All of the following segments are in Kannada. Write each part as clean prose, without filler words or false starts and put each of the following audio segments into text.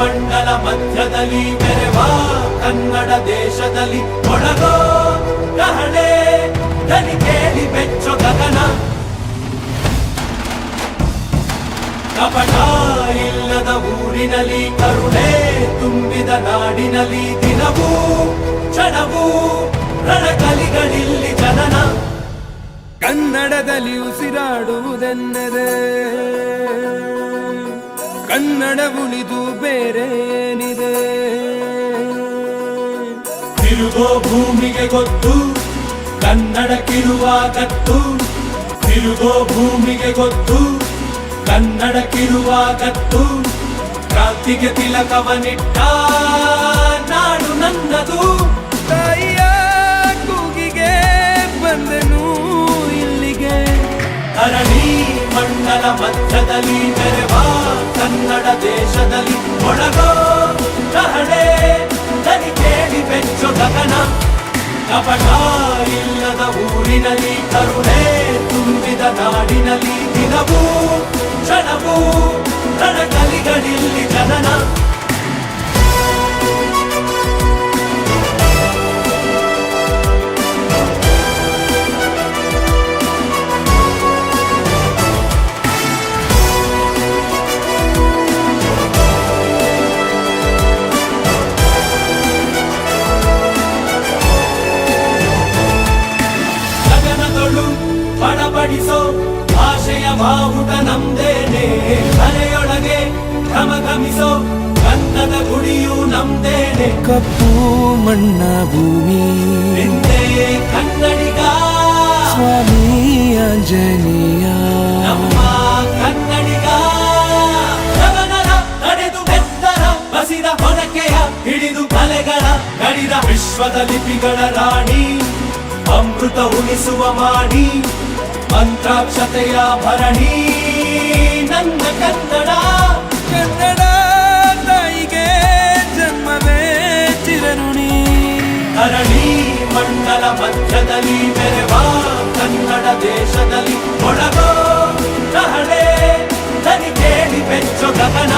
ಮಂಡಲ ಮಧ್ಯದಲ್ಲಿ ಮೆರೆವ ಕನ್ನಡ ದೇಶದಲ್ಲಿ ಒಳಗೋ ಕಹಳೆ ದನಿ ಕೇಳಿ ಬೆಚ್ಚೋ ಗಗನ. ಕಪಟ ಇಲ್ಲದ ಊರಿನಲ್ಲಿ ಕರುಣೆ ತುಂಬಿದ ನಾಡಿನಲ್ಲಿ ದಿನವೂ ಕ್ಷಣವೂ ರಣಕಲಿಗಳಿಲ್ಲಿ ಜನನ. ಕನ್ನಡದಲ್ಲಿ ಉಸಿರಾಡುವುದೆನ್ನದೆ ಕನ್ನಡ ಉಳಿದು ಬೇರೇನಿದೆ. ತಿರುಗೋ ಭೂಮಿಗೆ ಗೊತ್ತು ಕನ್ನಡಕ್ಕಿರುವ ಗತ್ತು. ತಿರುಗೋ ಭೂಮಿಗೆ ಗೊತ್ತು ಕನ್ನಡಕ್ಕಿರುವ ಗತ್ತು. ಕ್ರಾಂತಿಗೆ ತಿಲಕವನಿಟ್ಟ ನಾಡು ನನ್ನದು. ತಾಯಿಯ ಕೂಗಿಗೆ ಬಂದೆನು ಇಲ್ಲಿಗೆ. ಧರಣಿ ಮಂಡಲ ಮಧ್ಯದಲ್ಲಿ ಮೆರೆವ ಕನ್ನಡ ದೇಶದಲ್ಲಿ ಒಳಗೋ ಕಹಳೆ ದನಿ ಕೇಳಿ ಬೆಚ್ಚೋ ಗಗನ. ಕಪಟ ಇಲ್ಲದ ಊರಿನಲ್ಲಿ ಕರುಣೆ ತುಂಬಿದ ನಾಡಿನಲ್ಲಿ ದಿನವೂ ಕ್ಷಣವೂ ರಣಕಲಿಗಳಿಲ್ಲಿ ಜನನ. ಬಡಬಡಿಸೋ ಭಾಷೆಯ ಬಾವುಟ ನಮ್ದೇನೆ. ಮನೆಯೊಳಗೆ ಘಮಘಮಿಸೋ ಗಂಧದ ಗುಡಿಯು ನಮ್ದೇನೆ. ಕಪ್ಪು ಮಣ್ಣ ಭೂಮಿ ಹಿಂದೆ ಕನ್ನಡಿಗ ಸ್ವಾಮಿ ಆಂಜನೇಯ. ನಮ್ಮ ಕನ್ನಡಿಗ ಗಗನರ ನಡೆದು ಬೆತ್ತರ ಬಸಿದ ಹೊನಕೆಯ ಹಿಡಿದು ಕಲೆಗಳ ಗಡಿದ ವಿಶ್ವದ ಲಿಪಿಗಳ ರಾಣಿ. ಅಮೃತ ಉಣಿಸುವ ಮಾಡಿ ಮಂತ್ರಾಕ್ಷತೆಯ ಭರಣಿ ನನ್ನ ಕನ್ನಡ. ಕನ್ನಡ ತಾಯಿಗೆ ಜನ್ಮವೇ ಚಿರಋಣಿ. ಧರಣಿ ಮಂಡಲ ಮಧ್ಯದಲ್ಲಿ ಮೆರೆವ ಕನ್ನಡ ದೇಶದಲ್ಲಿ ಒಳಗೋ ಕಹಳೆ ದನಿ ಕೇಳಿ ಬೆಚ್ಚೋ ಗಗನ.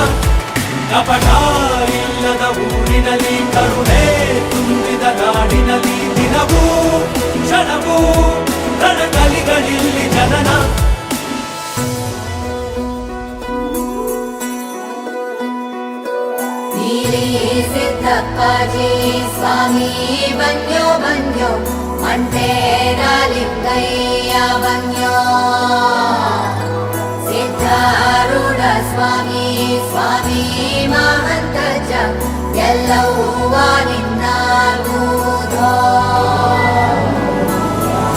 ಕಪಟ ಇಲ್ಲದ ಊರಿನಲ್ಲಿ ಕರುಣೆ ತುಂಬಿದ ನಾಡಿನಲ್ಲಿ ದಿನವೂ ಕ್ಷಣವೂ ರಣಕಲಿಗಳಿಲ್ಲಿ ಜನನ. ನೀಲಿ ಸಿದ್ದಪ್ಪಾಜಿ ಸ್ವಾಮಿ ಬಂದ್ಯೋ ಬಂದ್ಯೋ ಮಂಟೇರ ಲಿಂಗಯ್ಯ ಬಂದ್ಯೋ. ಸಿದ್ಧಾರೂಢ ಸ್ವಾಮಿ ಸ್ವಾಮಿ ಮಹಂತಜ್ಜ ಎಲ್ಲವ್ವ ನಿನ್ನಾಗುವುದೋ.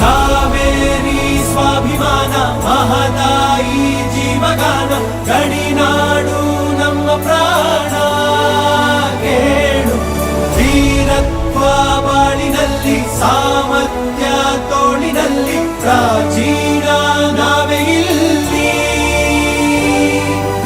ಕಾವೇರಿ ಸ್ವಾಭಿಮಾನ ಮಹದಾಯಿ ಜೀವಗಾನ ಗಡಿನಾಡು ನಮ್ಮ ಪ್ರಾಣ. ಕೇಳು ವೀರತ್ವ ಬಾಳಿನಲ್ಲಿ ಸಾಮರ್ಥ್ಯ ತೋಳಿನಲ್ಲಿ ಪ್ರಾಚೀನ